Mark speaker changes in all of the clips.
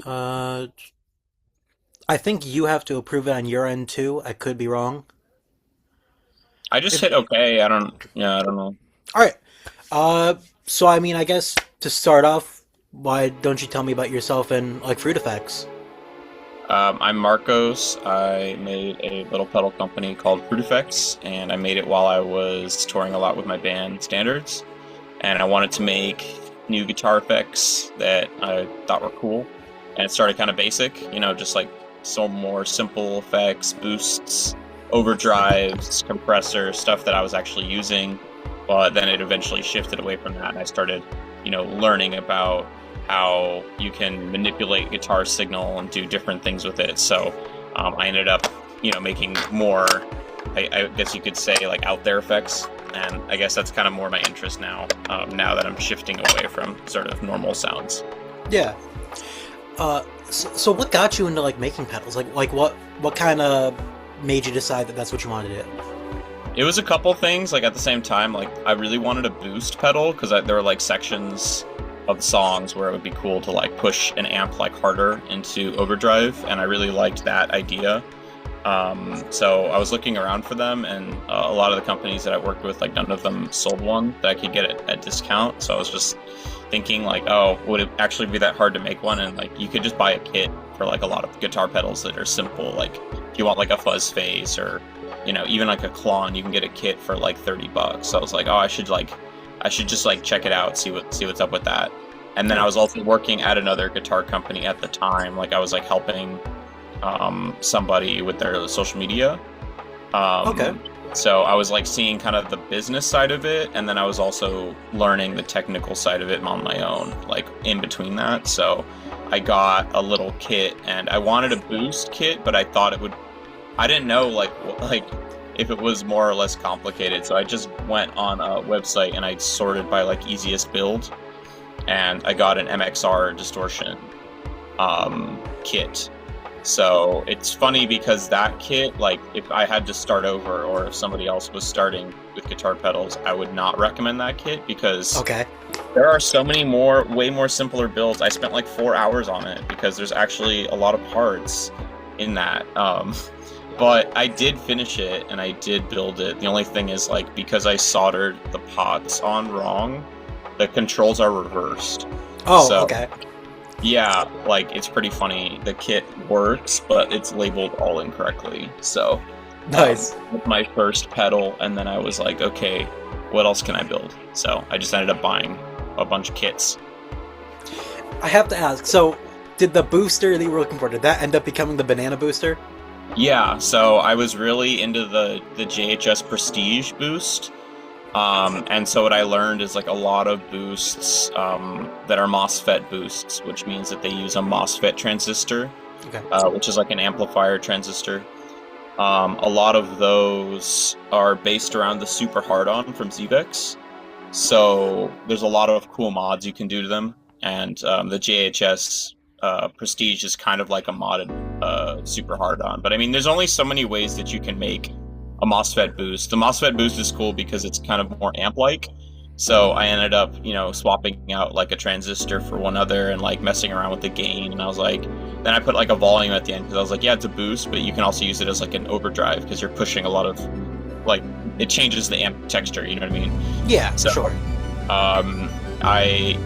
Speaker 1: Uh, I think you have to approve it on your end too. I could be wrong.
Speaker 2: I just
Speaker 1: If
Speaker 2: hit okay. I don't know.
Speaker 1: all right. Uh, so I mean, I guess to start off, why don't you tell me about yourself and like FruitFX?
Speaker 2: I'm Marcos. I made a little pedal company called FruitFX, and I made it while I was touring a lot with my band Standards. And I wanted to make new guitar effects that I thought were cool. And it started kind of basic, just like some more simple effects, boosts, overdrives, compressor, stuff that I was actually using. But then it eventually shifted away from that, and I started, learning about how you can manipulate guitar signal and do different things with it. So I ended up, making more, I guess you could say, like out there effects. And I guess that's kind of more my interest now, now that I'm shifting away from sort of normal sounds.
Speaker 1: Yeah. So what got you into like making pedals? Like what kind of made you decide that that's what you wanted to do?
Speaker 2: It was a couple things, like at the same time, like I really wanted a boost pedal because there were like sections of songs where it would be cool to like push an amp like harder into overdrive, and I really liked that idea. So I was looking around for them, and a lot of the companies that I worked with, like none of them sold one that I could get at discount. So I was just thinking like, oh, would it actually be that hard to make one? And like you could just buy a kit for like a lot of guitar pedals that are simple. Like if you want like a fuzz face or even like a Klon, you can get a kit for like $30. So I was like, oh, I should just like check it out, see what's up with that. And then I was also working at another guitar company at the time. Like I was like helping somebody with their social media.
Speaker 1: Okay.
Speaker 2: So I was like seeing kind of the business side of it, and then I was also learning the technical side of it on my own, like in between that. So I got a little kit, and I wanted a boost kit, but I thought I didn't know like if it was more or less complicated. So I just went on a website and I sorted by like easiest build, and I got an MXR distortion kit. So it's funny because that kit, like if I had to start over or if somebody else was starting with guitar pedals, I would not recommend that kit because
Speaker 1: Okay.
Speaker 2: there are so many way more simpler builds. I spent like 4 hours on it because there's actually a lot of parts in that. But I did finish it and I did build it. The only thing is like because I soldered the pots on wrong, the controls are reversed.
Speaker 1: Oh,
Speaker 2: So
Speaker 1: okay.
Speaker 2: yeah, like it's pretty funny. The kit works, but it's labeled all incorrectly. So
Speaker 1: Nice.
Speaker 2: with my first pedal, and then I was like, okay, what else can I build? So I just ended up buying a bunch of kits.
Speaker 1: I have to ask. So, did the booster that you were looking for, did that end up becoming the banana booster?
Speaker 2: Yeah, so I was really into the JHS Prestige boost. And so what I learned is like a lot of boosts that are MOSFET boosts, which means that they use a MOSFET transistor,
Speaker 1: Okay.
Speaker 2: which is like an amplifier transistor. A lot of those are based around the Super Hard-On from Zebex. So there's a lot of cool mods you can do to them, and the JHS Prestige is kind of like a modded Super Hard-On. But I mean, there's only so many ways that you can make a MOSFET boost. The MOSFET boost is cool because it's kind of more amp-like. So I ended up, swapping out like a transistor for one other and like messing around with the gain. And I was like, then I put like a volume at the end because I was like, yeah, it's a boost, but you can also use it as like an overdrive because you're pushing a lot of like it changes the amp texture. You know what I mean?
Speaker 1: Yeah,
Speaker 2: So
Speaker 1: sure.
Speaker 2: I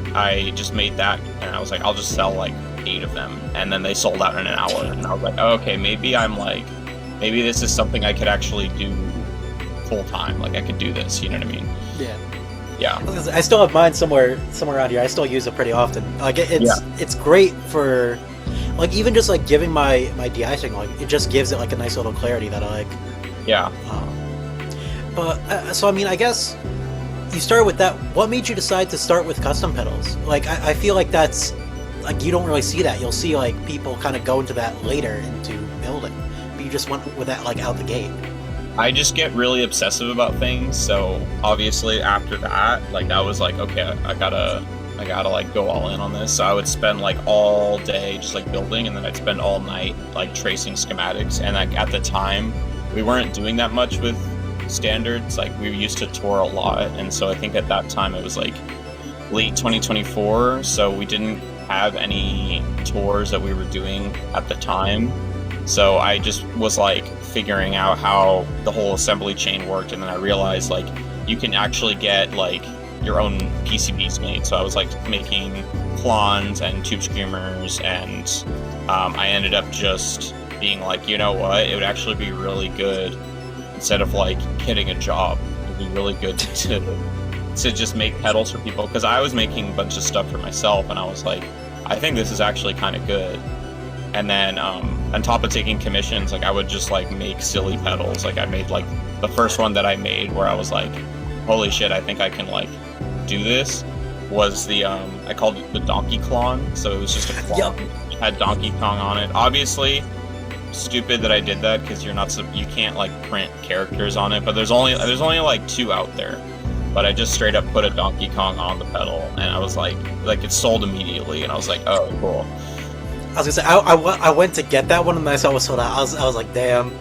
Speaker 2: just made that and I was like, I'll just sell like 8 of them, and then they sold out in an hour. And I was like, oh, okay, maybe this is something I could actually do full time. Like I could do this. You know what I mean?
Speaker 1: Yeah.
Speaker 2: Yeah.
Speaker 1: I still have mine somewhere around here. I still use it pretty often. Like
Speaker 2: Yeah.
Speaker 1: it's great for like even just like giving my DI signal. Like, it just gives it like a nice little clarity that I like.
Speaker 2: Yeah.
Speaker 1: But so I mean, I guess you started with that. What made you decide to start with custom pedals? Like I feel like that's like you don't really see that. You'll see like people kind of go into that later into building, but you just went with that like out the gate.
Speaker 2: I just get really obsessive about things, so obviously after that, like I was like, okay, I gotta like go all in on this. So I would spend like all day just like building, and then I'd spend all night like tracing schematics. And like at the time, we weren't doing that much with standards. Like we used to tour a lot, and so I think at that time it was like late 2024, so we didn't have any tours that we were doing at the time. So I just was like figuring out how the whole assembly chain worked, and then I realized like you can actually get like your own PCBs made. So I was like making Klons and tube screamers, and I ended up just being like, you know what, it would actually be really good, instead of like getting a job, it'd be really good to just make pedals for people, because I was making a bunch of stuff for myself, and I was like, I think this is actually kind of good. And then on top of taking commissions, like I would just like make silly pedals. Like I made like the first one that I made where I was like, holy shit, I think I can like do this, was the I called it the Donkey Klon. So it was just a clone. It had Donkey Kong on it. Obviously stupid that I did that, because you can't like print characters on it, but there's only like 2 out there. But I just straight up put a Donkey Kong on the pedal, and I was like it sold immediately, and I was like, oh cool.
Speaker 1: I was gonna say, I went to get that one, and I saw it was sold out. I was like, damn.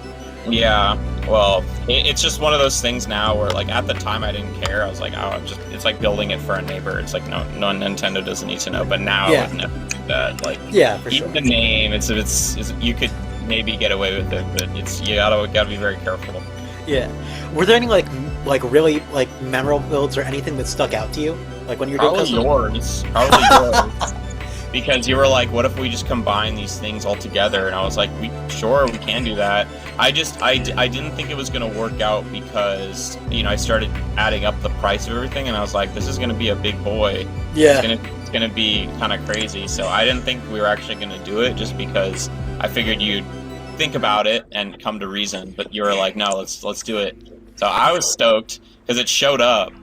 Speaker 2: Yeah, well, it's just one of those things now where, like, at the time I didn't care. I was like, oh, it's like building it for a neighbor. It's like, no, Nintendo doesn't need to know. But now I would never do that. Like,
Speaker 1: yeah, for
Speaker 2: even
Speaker 1: sure.
Speaker 2: the name, it's you could maybe get away with it, but you gotta be very careful.
Speaker 1: Yeah. Were there any like really like memorable builds or anything that stuck out to you, like when you were doing custom?
Speaker 2: Probably yours. Because you were like, what if we just combine these things all together? And I was like, we can do that. I didn't think it was going to work out, because, you know, I started adding up the price of everything, and I was like, this is going to be a big boy.
Speaker 1: Yeah.
Speaker 2: It's going to be kind of crazy. So I didn't think we were actually going to do it, just because I figured you'd think about it and come to reason. But you were like, no, let's do it. So I was stoked because it showed up,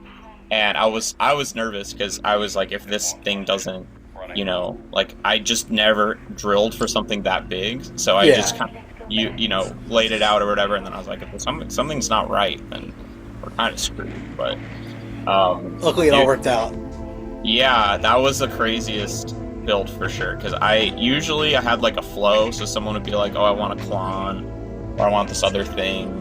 Speaker 2: and I was nervous, because I was like, if this thing doesn't, you know, like I just never drilled for something that big, so I just kind of you know laid it out or whatever, and then I was like, if something's not right, then we're kind of screwed. But
Speaker 1: luckily it all worked out.
Speaker 2: Yeah, that was the craziest build for sure, because I had like a flow, so someone would be like, oh, I want a Klon, or I want this other thing,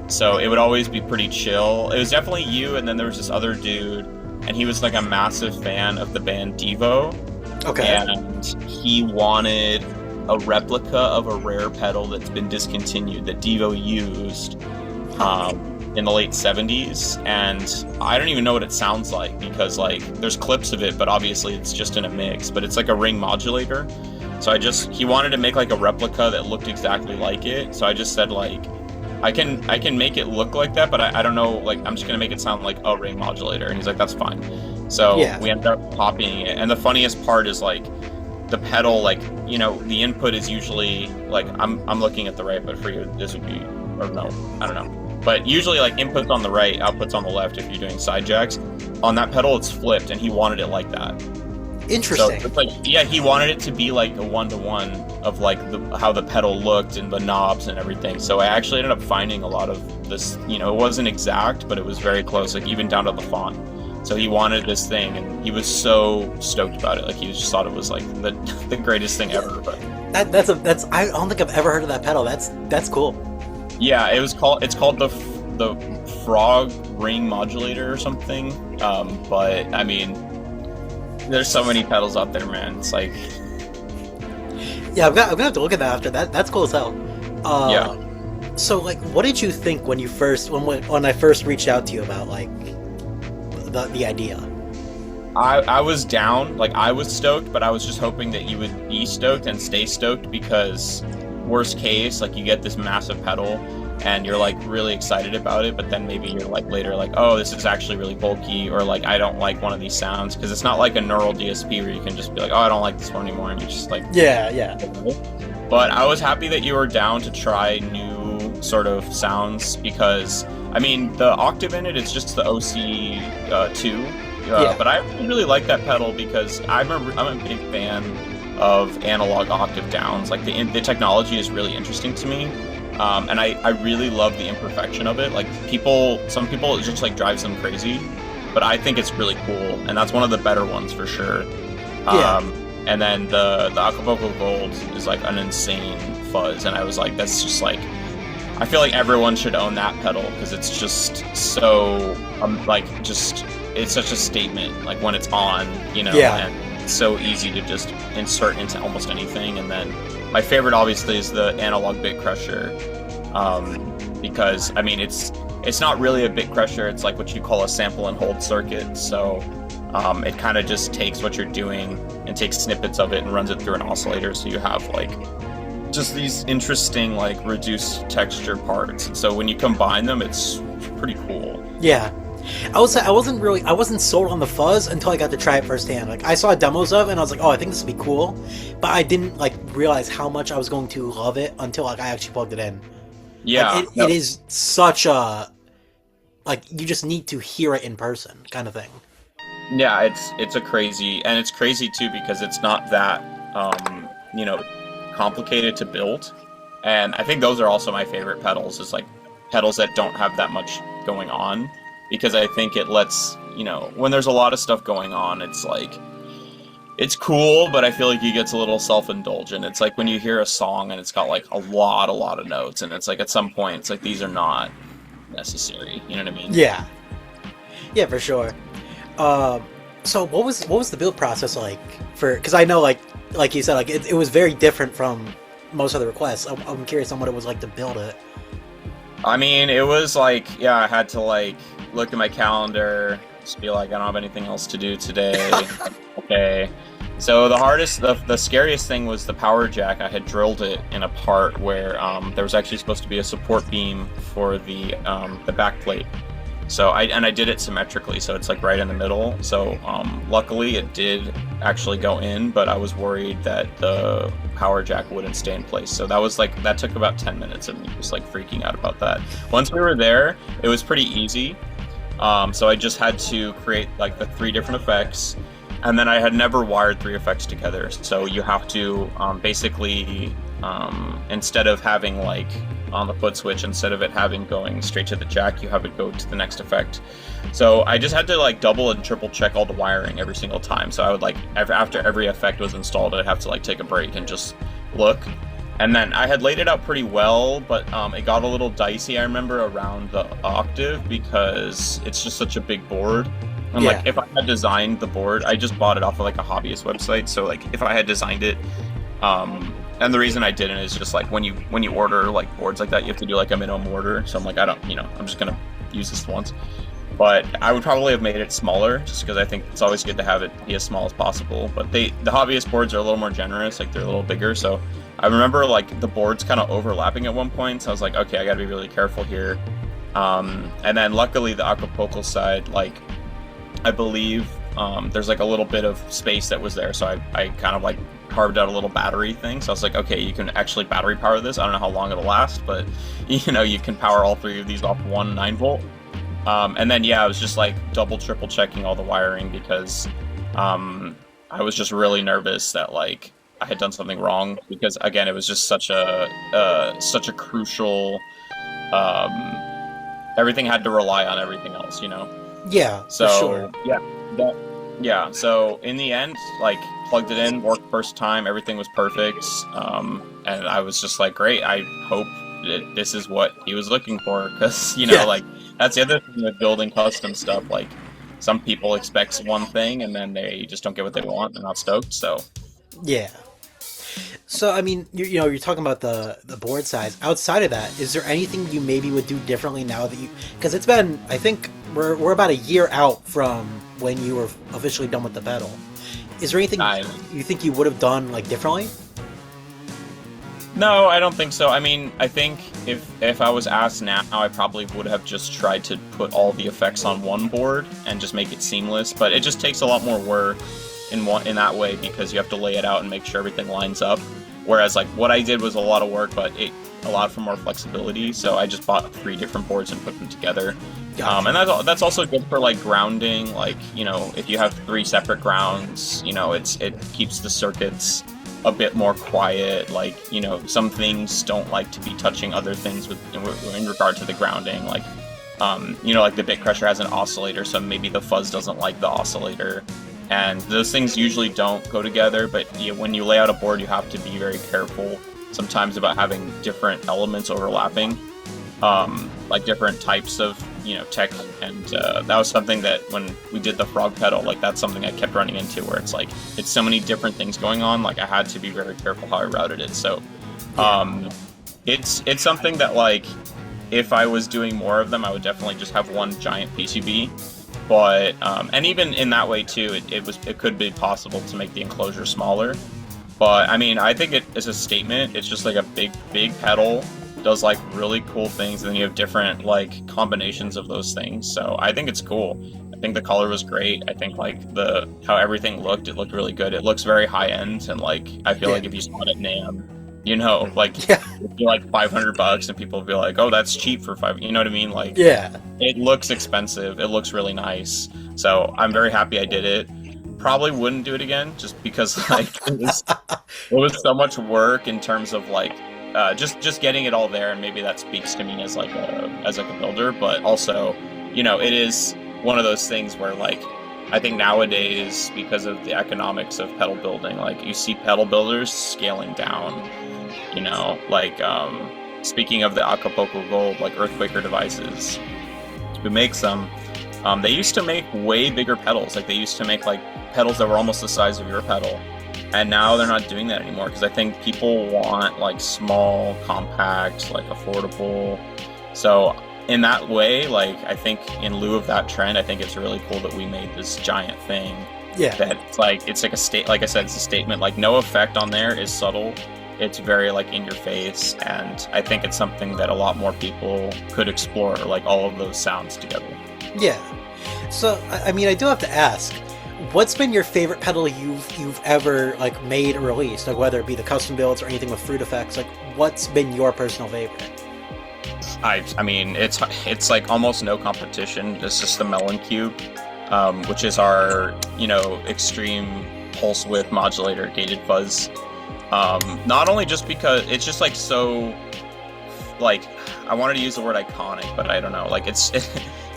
Speaker 2: so it would always be pretty chill. It was definitely you, and then there was this other dude, and he was like a massive fan of the band Devo.
Speaker 1: Okay.
Speaker 2: And he wanted a replica of a rare pedal that's been discontinued that Devo used in the late 70s. And I don't even know what it sounds like, because like there's clips of it, but obviously it's just in a mix. But it's like a ring modulator. So he wanted to make like a replica that looked exactly like it. So I just said like, I can make it look like that, but I don't know, like, I'm just gonna make it sound like a ring modulator. And he's like, that's fine. So we ended up copying it. And the funniest part is like the pedal, like, you know, the input is usually like, I'm looking at the right, but for you this would be, or no, I don't know. But usually like inputs on the right, outputs on the left if you're doing side jacks. On that pedal it's flipped, and he wanted it like that.
Speaker 1: Interesting.
Speaker 2: So it's like, yeah, he wanted it to be like a 1-to-1 of like how the pedal looked and the knobs and everything. So I actually ended up finding a lot of this, you know, it wasn't exact, but it was very close, like even down to the font. So he wanted this thing, and he was so stoked about it. Like he just thought it was like the greatest thing ever. But
Speaker 1: that's I don't think I've ever heard of that pedal. That's cool.
Speaker 2: yeah, it's called the Frog Ring Modulator or something. But I mean, there's so many pedals out there, man. It's like,
Speaker 1: yeah, I'm gonna have to look at that after that. That's cool as hell.
Speaker 2: Yeah.
Speaker 1: So, like, what did you think when I first reached out to you about like the idea?
Speaker 2: I was down, like I was stoked, but I was just hoping that you would be stoked and stay stoked, because worst case, like you get this massive pedal and you're like really excited about it, but then maybe you're like later like, oh, this is actually really bulky, or like I don't like one of these sounds, because it's not like a neural DSP where you can just be like, oh, I don't like this one anymore, and you just like,
Speaker 1: yeah.
Speaker 2: But I was happy that you were down to try new sort of sounds, because I mean the octave in it is just the OC2, but I really like that pedal, because I'm a big fan of analog octave downs. Like the technology is really interesting to me. And I really love the imperfection of it. Like some people it just like drives them crazy, but I think it's really cool, and that's one of the better ones for sure. And then the Acapulco Gold is like an insane fuzz, and I was like, that's just like, I feel like everyone should own that pedal, because it's just so like just it's such a statement, like when it's on, you know.
Speaker 1: Yeah.
Speaker 2: so easy to just insert into almost anything. And then my favorite obviously is the analog bit crusher, because I mean it's not really a bit crusher, it's like what you call a sample and hold circuit. So it kind of just takes what you're doing and takes snippets of it and runs it through an oscillator, so you have like just these interesting like reduced texture parts. And so when you combine them, it's pretty cool.
Speaker 1: Yeah. I wasn't sold on the fuzz until I got to try it firsthand. Like, I saw demos of it and I was like, oh, I think this would be cool, but I didn't like realize how much I was going to love it until like I actually plugged it in.
Speaker 2: Yeah,
Speaker 1: like, it is such a, like, you just need to hear it in person kind of thing.
Speaker 2: Yeah, it's a crazy, and it's crazy too because it's not that complicated to build. And I think those are also my favorite pedals, is like pedals that don't have that much going on, because I think it lets, when there's a lot of stuff going on, it's like, it's cool, but I feel like it gets a little self-indulgent. It's like when you hear a song and it's got like a lot of notes, and it's like at some point it's like, these are not necessary, you know what I mean?
Speaker 1: Yeah for sure. So what was the build process like for, because I know like you said, like it was very different from most other requests. I'm curious on what it was like to build it.
Speaker 2: I mean, it was like, yeah, I had to like look at my calendar, just be like, I don't have anything else to do today. Okay. So the scariest thing was the power jack. I had drilled it in a part where there was actually supposed to be a support beam for the back plate. So I did it symmetrically, so it's like right in the middle. So luckily it did actually go in, but I was worried that the power jack wouldn't stay in place. So that took about 10 minutes of me just like freaking out about that. Once we were there, it was pretty easy. So I just had to create like the 3 different effects, and then I had never wired 3 effects together. So you have to basically, instead of having like on the foot switch, instead of it having going straight to the jack, you have it go to the next effect. So I just had to like double and triple check all the wiring every single time. So I would like, after every effect was installed, I'd have to like take a break and just look. And then I had laid it out pretty well, but it got a little dicey, I remember, around the octave, because it's just such a big board. And like, if I had designed the board, I just bought it off of like a hobbyist website. So like, if I had designed it, and the reason I didn't is just like when you order like boards like that, you have to do like a minimum order. So I'm like, I'm just gonna use this once. But I would probably have made it smaller, just because I think it's always good to have it be as small as possible. But the hobbyist boards are a little more generous, like they're a little bigger. So I remember like the boards kind of overlapping at one point. So I was like, okay, I gotta be really careful here. And then luckily the Acapulco side, like I believe there's like a little bit of space that was there. So I kind of like carved out a little battery thing. So I was like, okay, you can actually battery power this. I don't know how long it'll last, but you can power all 3 of these off one 9-volt. And then I was just like triple checking all the wiring, because I was just really nervous that like I had done something wrong, because again, it was just such a crucial, everything had to rely on everything else,
Speaker 1: Yeah,
Speaker 2: so
Speaker 1: for sure.
Speaker 2: So in the end, like, plugged it in, worked first time, everything was perfect, and I was just like, great, I hope that this is what he was looking for, because like, that's the other thing with building custom stuff. Like, some people expect one thing and then they just don't get what they want. They're not stoked. So
Speaker 1: yeah. So I mean, you're talking about the board size. Outside of that, is there anything you maybe would do differently now that because it's been, I think we're about a year out from when you were officially done with the pedal. Is there anything you think you would have done like differently?
Speaker 2: No, I don't think so. I mean, I think if I was asked now, I probably would have just tried to put all the effects on one board and just make it seamless. But it just takes a lot more work in that way, because you have to lay it out and make sure everything lines up. Whereas like what I did was a lot of work, but it allowed for more flexibility. So I just bought 3 different boards and put them together. Gotcha. And that's also good for like grounding. Like, if you have 3 separate grounds, it keeps the circuits a bit more quiet. Like, some things don't like to be touching other things in regard to the grounding. Like, like the bit crusher has an oscillator, so maybe the fuzz doesn't like the oscillator. And those things usually don't go together, but when you lay out a board, you have to be very careful sometimes about having different elements overlapping, like different types of tech, and that was something that when we did the frog pedal, like that's something I kept running into, where it's like it's so many different things going on. Like I had to be very careful how I routed it. So it's something that, like, if I was doing more of them, I would definitely just have one giant PCB. But and even in that way too, it could be possible to make the enclosure smaller. But I mean, I think it is a statement. It's just like a big pedal, does like really cool things, and then you have different like combinations of those things. So I think it's cool. I think the color was great. I think like how everything looked, it looked really good. It looks very high end, and like I feel like if you saw it at NAMM, like it'd be like $500, and people would be like, "Oh, that's cheap for $5." You know what I mean? Like, it looks expensive. It looks really nice. So I'm very happy I did it. Probably wouldn't do it again, just because like it was so much work in terms of like just getting it all there, and maybe that speaks to me as like a builder, but also, it is one of those things where like I think nowadays, because of the economics of pedal building, like you see pedal builders scaling down. Like speaking of the Acapulco Gold, like Earthquaker devices, who makes them? They used to make way bigger pedals. Like they used to make like pedals that were almost the size of your pedal. And now they're not doing that anymore, because I think people want like small, compact, like affordable. So in that way, like I think in lieu of that trend, I think it's really cool that we made this giant thing.
Speaker 1: Yeah.
Speaker 2: That it's like a state. Like I said, it's a statement. Like no effect on there is subtle. It's very like in your face, and I think it's something that a lot more people could explore. Like all of those sounds together.
Speaker 1: Yeah. So I mean, I do have to ask, what's been your favorite pedal you've ever like made or released? Like whether it be the custom builds or anything with FruitFX, like what's been your personal favorite?
Speaker 2: I mean, it's like almost no competition. It's just the Melon Cube, which is our extreme pulse width modulator gated fuzz. Not only just because it's just like so, like I wanted to use the word iconic, but I don't know. Like it's.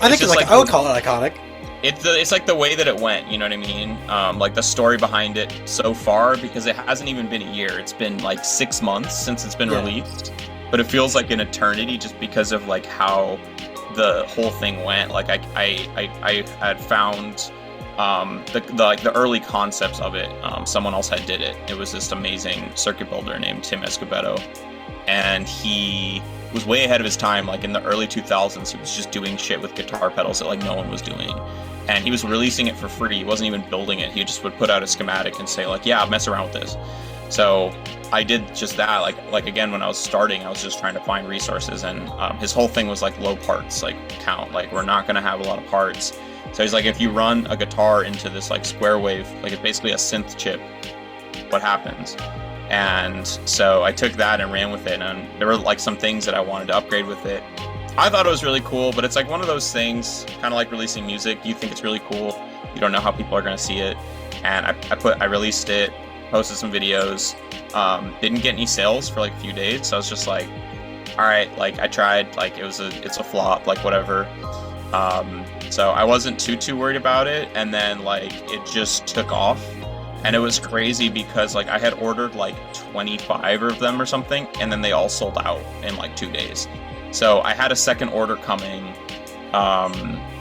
Speaker 1: I think it's like I would call it iconic.
Speaker 2: It's like the way that it went, you know what I mean? Like the story behind it so far, because it hasn't even been a year. It's been like 6 months since it's been released, but it feels like an eternity just because of like how the whole thing went. Like I had found the early concepts of it. Someone else had did it. It was this amazing circuit builder named Tim Escobedo, and he was way ahead of his time. Like in the early 2000s, he was just doing shit with guitar pedals that like no one was doing, and he was releasing it for free. He wasn't even building it. He just would put out a schematic and say like, yeah, mess around with this. So I did just that. Like again, when I was starting, I was just trying to find resources, and his whole thing was like low parts, like count. Like we're not gonna have a lot of parts. So he's like, if you run a guitar into this like square wave, like it's basically a synth chip, what happens? And so I took that and ran with it, and there were like some things that I wanted to upgrade with it. I thought it was really cool, but it's like one of those things, kind of like releasing music. You think it's really cool, you don't know how people are going to see it. And I released it, posted some videos, didn't get any sales for like a few days. So I was just like, all right, like I tried, like it's a flop, like whatever. So I wasn't too worried about it, and then like it just took off. And it was crazy because like I had ordered like 25 of them or something, and then they all sold out in like 2 days. So I had a second order coming,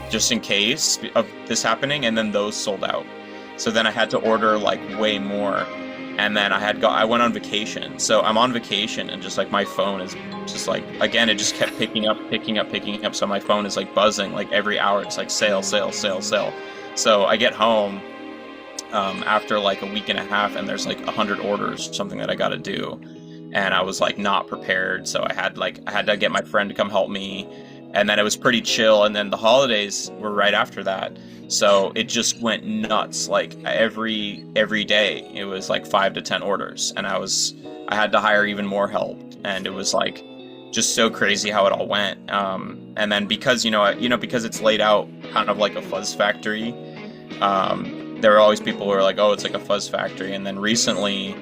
Speaker 2: just in case of this happening, and then those sold out. So then I had to order like way more, and then I went on vacation. So I'm on vacation, and just like my phone is just like, again, it just kept picking up. So my phone is like buzzing like every hour. It's like sale. So I get home after like a week and a half, and there's like 100 orders, something that I got to do, and I was like not prepared. So I had to get my friend to come help me, and then it was pretty chill. And then the holidays were right after that, so it just went nuts. Like every day it was like 5 to 10 orders, and I had to hire even more help, and it was like just so crazy how it all went. And then because because it's laid out kind of like a fuzz factory, there were always people who were like, oh, it's like a fuzz factory. And then recently,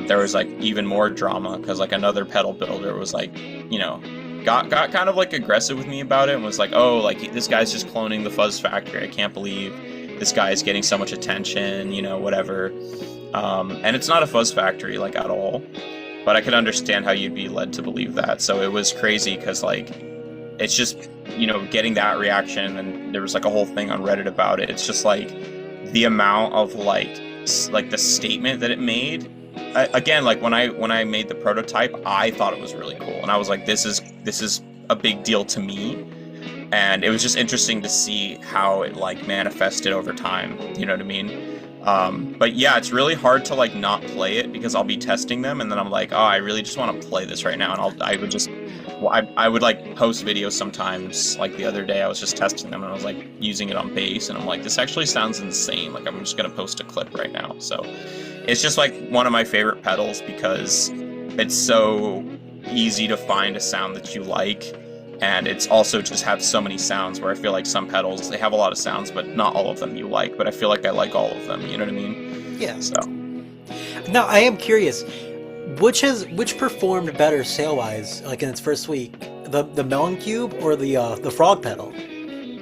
Speaker 2: there was like even more drama, because like another pedal builder was like, got kind of like aggressive with me about it, and was like, oh, like this guy's just cloning the fuzz factory. I can't believe this guy is getting so much attention, whatever. And it's not a fuzz factory like at all, but I could understand how you'd be led to believe that. So it was crazy, because like it's just, getting that reaction, and there was like a whole thing on Reddit about it. It's just like the amount of like the statement that it made. Again, like when I made the prototype, I thought it was really cool, and I was like, this is a big deal to me. And it was just interesting to see how it like manifested over time. You know what I mean? But yeah, it's really hard to like not play it, because I'll be testing them and then I'm like, oh, I really just want to play this right now. And I would like post videos sometimes. Like the other day I was just testing them and I was like using it on bass, and I'm like, this actually sounds insane. Like I'm just going to post a clip right now. So it's just like one of my favorite pedals, because it's so easy to find a sound that you like. And it's also just have so many sounds, where I feel like some pedals, they have a lot of sounds, but not all of them you like. But I feel like I like all of them, you know what I mean?
Speaker 1: Yeah.
Speaker 2: So.
Speaker 1: Now, I am curious, which performed better sale-wise, like in its first week? The Melon Cube or the Frog pedal?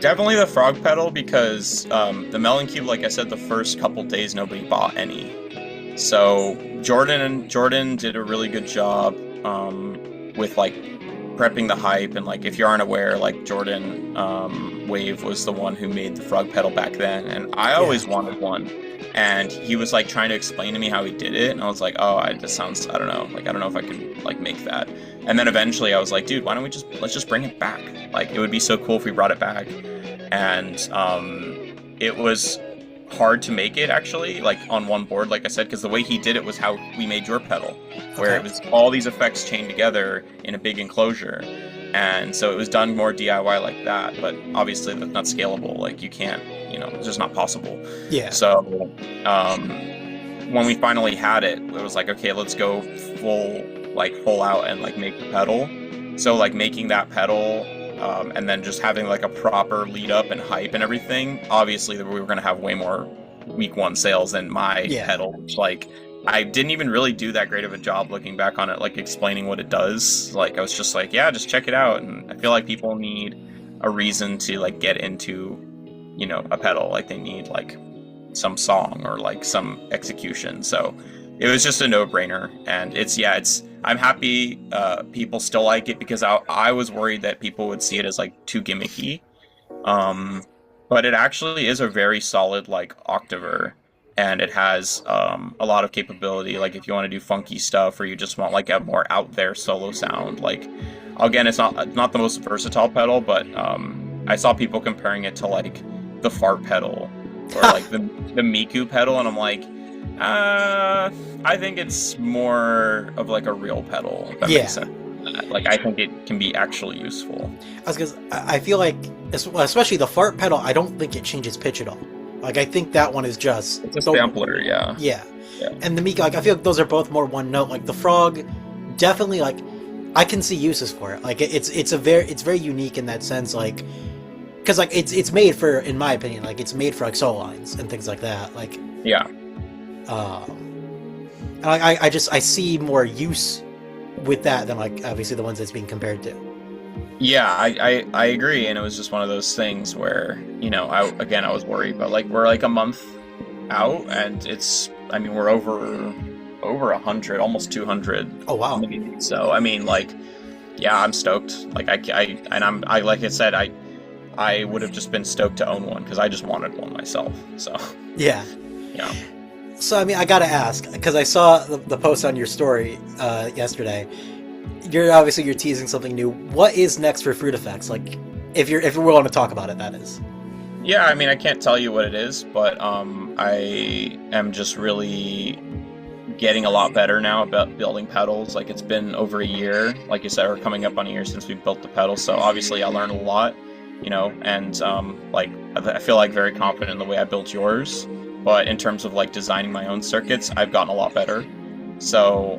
Speaker 2: Definitely the Frog pedal, because the Melon Cube, like I said, the first couple days nobody bought any. So Jordan did a really good job with like prepping the hype, and like if you aren't aware, like Jordan Wave was the one who made the Frog pedal back then, and I always wanted one, and he was like trying to explain to me how he did it, and I was like, oh, I don't know if I can like make that. And then eventually I was like, dude, why don't let's just bring it back? Like it would be so cool if we brought it back. And it was hard to make it, actually, like on one board, like I said, because the way he did it was how we made your pedal, where it was all these effects chained together in a big enclosure. And so it was done more DIY like that, but obviously that's not scalable. Like you can't, it's just not possible.
Speaker 1: Yeah.
Speaker 2: So when we finally had it, it was like, okay, let's go full out and like make the pedal. So like making that pedal, and then just having like a proper lead up and hype and everything. Obviously, we were going to have way more week one sales than my pedal, which like I didn't even really do that great of a job looking back on it, like explaining what it does. Like I was just like, yeah, just check it out. And I feel like people need a reason to like get into, a pedal. Like they need like some song or like some execution. So it was just a no-brainer. And I'm happy people still like it, because I was worried that people would see it as like too gimmicky. But it actually is a very solid like octaver, and it has a lot of capability. Like if you want to do funky stuff, or you just want like a more out there solo sound. Like again, it's not the most versatile pedal, but I saw people comparing it to like the fart pedal or like the Miku pedal, and I'm like, I think it's more of like a real pedal, if that makes sense. Like I think it can be actually useful.
Speaker 1: I feel like, especially the fart pedal, I don't think it changes pitch at all. Like I think that one is just
Speaker 2: it's a sampler, yeah.
Speaker 1: And the Miku, like I feel like those are both more one note. Like the Frog, definitely, like I can see uses for it. Like it's very unique in that sense. Like because like it's made for, in my opinion, like it's made for like solo lines and things like that. Like I see more use with that than like obviously the ones that's being compared to.
Speaker 2: Yeah, I agree, and it was just one of those things where I was worried, but like we're like a month out, and we're over 100, almost 200.
Speaker 1: Oh wow!
Speaker 2: So I'm stoked. Like I would have just been stoked to own one, because I just wanted one myself. So
Speaker 1: yeah. So I gotta ask, because I saw the post on your story yesterday. You're teasing something new. What is next for FruitFX? Like, if you're willing to talk about it, that is.
Speaker 2: Yeah, I can't tell you what it is, but I am just really getting a lot better now about building pedals. Like it's been over a year, like you said, or coming up on a year since we built the pedal. So obviously I learned a lot, and I feel like very confident in the way I built yours. But in terms of like designing my own circuits, I've gotten a lot better. So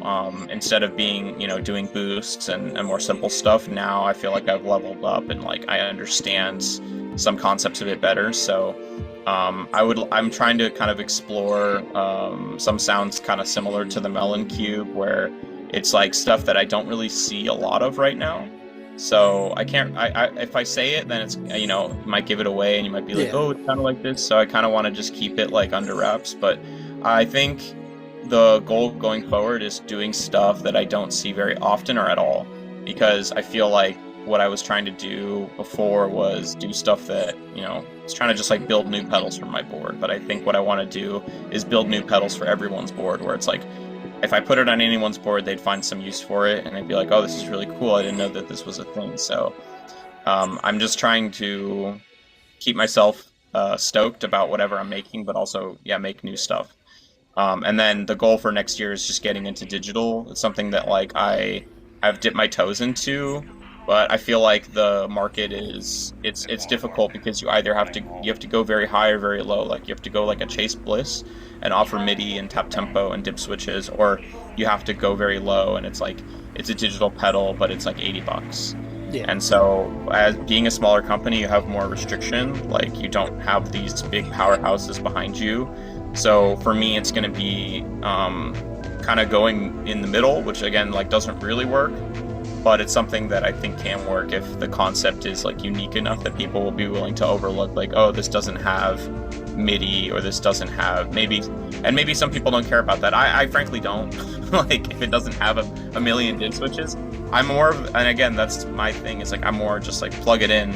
Speaker 2: instead of being, doing boosts and more simple stuff, now I feel like I've leveled up and like I understand some concepts a bit better. So I'm trying to kind of explore some sounds kind of similar to the Melon Cube, where it's like stuff that I don't really see a lot of right now. So I can't, if I say it, then it's, might give it away, and you might be like, oh, it's kind of like this. So I kind of want to just keep it like under wraps. But I think the goal going forward is doing stuff that I don't see very often or at all, because I feel like what I was trying to do before was do stuff that, you know, I was trying to just like build new pedals for my board. But I think what I want to do is build new pedals for everyone's board, where it's like, if I put it on anyone's board, they'd find some use for it, and they'd be like, oh, this is really cool. I didn't know that this was a thing. So I'm just trying to keep myself stoked about whatever I'm making, but also, yeah, make new stuff. And then the goal for next year is just getting into digital. It's something that like I have dipped my toes into, but I feel like the market is it's difficult because you either have to go very high or very low. Like you have to go like a Chase Bliss and offer MIDI and tap tempo and dip switches, or you have to go very low and it's like it's a digital pedal, but it's like $80.
Speaker 1: Yeah.
Speaker 2: And so, as being a smaller company, you have more restriction. Like you don't have these big powerhouses behind you. So for me, it's going to be kind of going in the middle, which again, like doesn't really work, but it's something that I think can work if the concept is like unique enough that people will be willing to overlook, like, oh, this doesn't have MIDI, or this doesn't have maybe some people don't care about that. I frankly don't. Like if it doesn't have a million dip switches, I'm more of, and again, that's my thing, is like I'm more just like plug it in,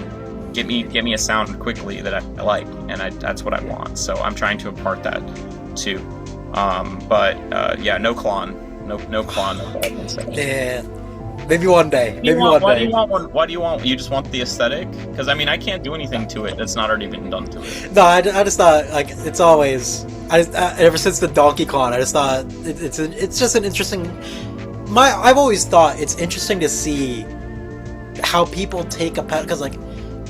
Speaker 2: get me a sound quickly that I like, and that's what I want. So I'm trying to impart that too. Yeah, no Klon, no Klon.
Speaker 1: Yeah, maybe one day.
Speaker 2: Why do you want? You just want the aesthetic? Because I mean, I can't do anything to it that's not already been done to it.
Speaker 1: No, I just thought like it's always. Ever since the Donkey Klon, I just thought it's just an interesting. I've always thought it's interesting to see how people take a pedal, because like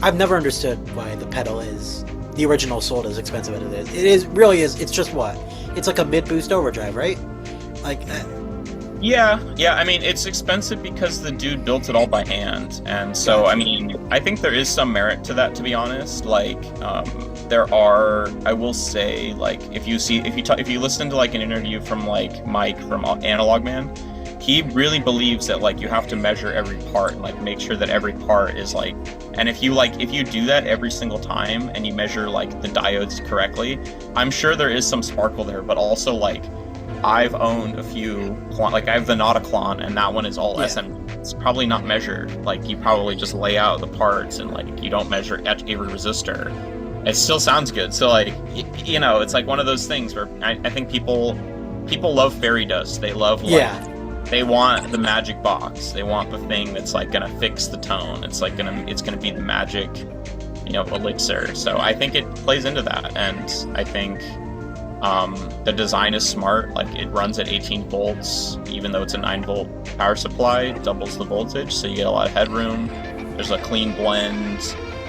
Speaker 1: I've never understood why the pedal is the original sold as expensive as it is. It is really is. It's just what? It's like a mid-boost overdrive, right? Like.
Speaker 2: Yeah. I mean, it's expensive because the dude built it all by hand, and so I mean, I think there is some merit to that. To be honest, like there are. I will say, like if you listen to like an interview from like Mike from Analog Man. He really believes that like you have to measure every part and like make sure that every part is like, and if you do that every single time and you measure like the diodes correctly, I'm sure there is some sparkle there, but also like I've owned a few, like I have the Nada Klon, and that one is all SM. It's probably not measured. Like you probably just lay out the parts and like you don't measure every resistor. It still sounds good. So like, you know, it's like one of those things where I think people love fairy dust. They love like, they want the magic box. They want the thing that's like gonna fix the tone. It's gonna be the magic, you know, elixir. So I think it plays into that, and I think the design is smart. Like it runs at 18 volts, even though it's a 9-volt power supply. It doubles the voltage, so you get a lot of headroom. There's a clean blend.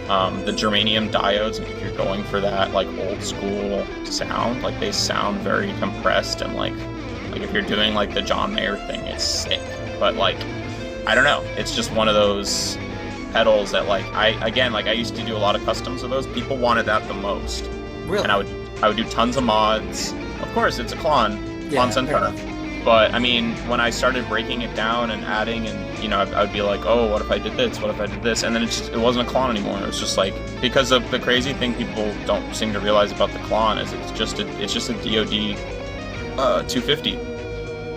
Speaker 2: The germanium diodes, if you're going for that like old school sound, like they sound very compressed, and like if you're doing like the John Mayer thing, it's sick. But like, I don't know, it's just one of those pedals that like I used to do a lot of customs of those. People wanted that the most.
Speaker 1: Really?
Speaker 2: And I would do tons of mods. Of course, it's a Klon Centaur. But I mean, when I started breaking it down and adding, and you know, I would be like, oh, what if I did this? What if I did this? And then it wasn't a Klon anymore. It was just like, because of the crazy thing people don't seem to realize about the Klon is it's just a DoD 250.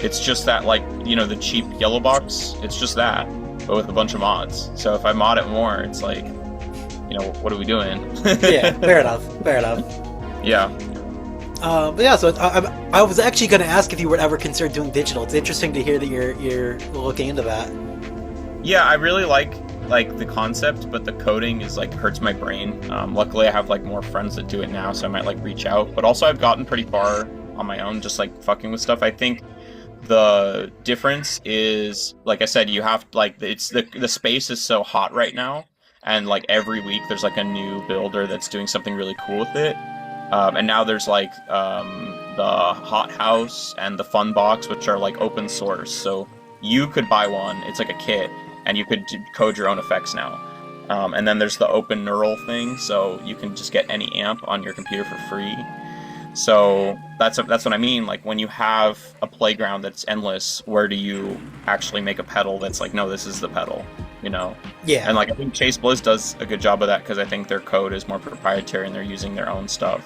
Speaker 2: It's just that, like, you know, the cheap yellow box. It's just that, but with a bunch of mods. So if I mod it more, it's like, you know, what are we doing?
Speaker 1: Yeah, fair enough.
Speaker 2: Yeah.
Speaker 1: But yeah, so I was actually going to ask if you would ever consider doing digital. It's interesting to hear that you're looking into that.
Speaker 2: Yeah, I really like the concept, but the coding is like hurts my brain. Luckily, I have like more friends that do it now, so I might like reach out. But also, I've gotten pretty far on my own, just like fucking with stuff. I think the difference is, like I said, you have like it's the space is so hot right now, and like every week there's like a new builder that's doing something really cool with it. And now there's like the Hot House and the Fun Box, which are like open source. So you could buy one. It's like a kit, and you could code your own effects now. And then there's the Open Neural thing, so you can just get any amp on your computer for free. So that's what I mean. Like when you have a playground that's endless, where do you actually make a pedal that's like, no, this is the pedal, you know?
Speaker 1: Yeah.
Speaker 2: And like I think Chase Bliss does a good job of that because I think their code is more proprietary and they're using their own stuff.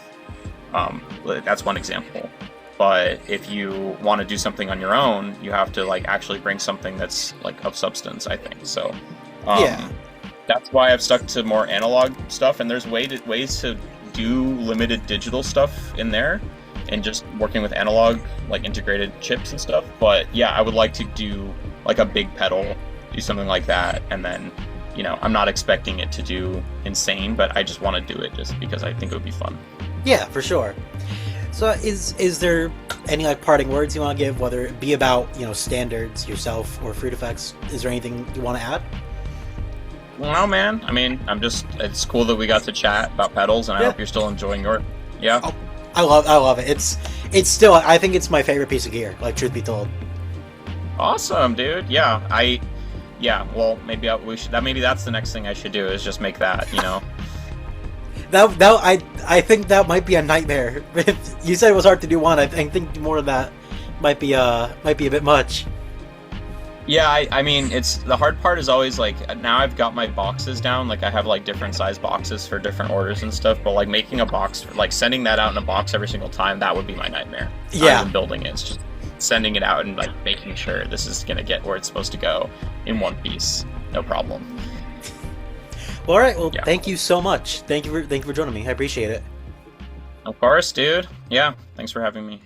Speaker 2: That's one example. But if you want to do something on your own, you have to like actually bring something that's like of substance, I think. So
Speaker 1: Yeah.
Speaker 2: That's why I've stuck to more analog stuff, and there's ways to do limited digital stuff in there, and just working with analog, like integrated chips and stuff. But yeah, I would like to do like a big pedal, do something like that, and then, you know, I'm not expecting it to do insane, but I just want to do it just because I think it would be fun.
Speaker 1: Yeah, for sure. So is there any like parting words you want to give, whether it be about, you know, standards, yourself, or FruitFX? Is there anything you want to add?
Speaker 2: No, man. I mean, it's cool that we got to chat about pedals, and I hope you're still enjoying your, yeah.
Speaker 1: Oh, I love it. It's still, I think it's my favorite piece of gear, like, truth be told.
Speaker 2: Awesome, dude. Yeah, well, maybe maybe that's the next thing I should do, is just make that, you know.
Speaker 1: I think that might be a nightmare. You said it was hard to do one. I think more of that might be a bit much.
Speaker 2: Yeah, I mean, it's the hard part is always like, now I've got my boxes down, like I have like different size boxes for different orders and stuff, but like making a box, like sending that out in a box every single time, that would be my nightmare.
Speaker 1: Yeah.
Speaker 2: Not even building it, it's just sending it out and like making sure this is gonna get where it's supposed to go in one piece, no problem.
Speaker 1: Well, all right. Well,
Speaker 2: Yeah.
Speaker 1: Thank you so much. Thank you for joining me. I appreciate it.
Speaker 2: Of course, dude. Yeah, thanks for having me.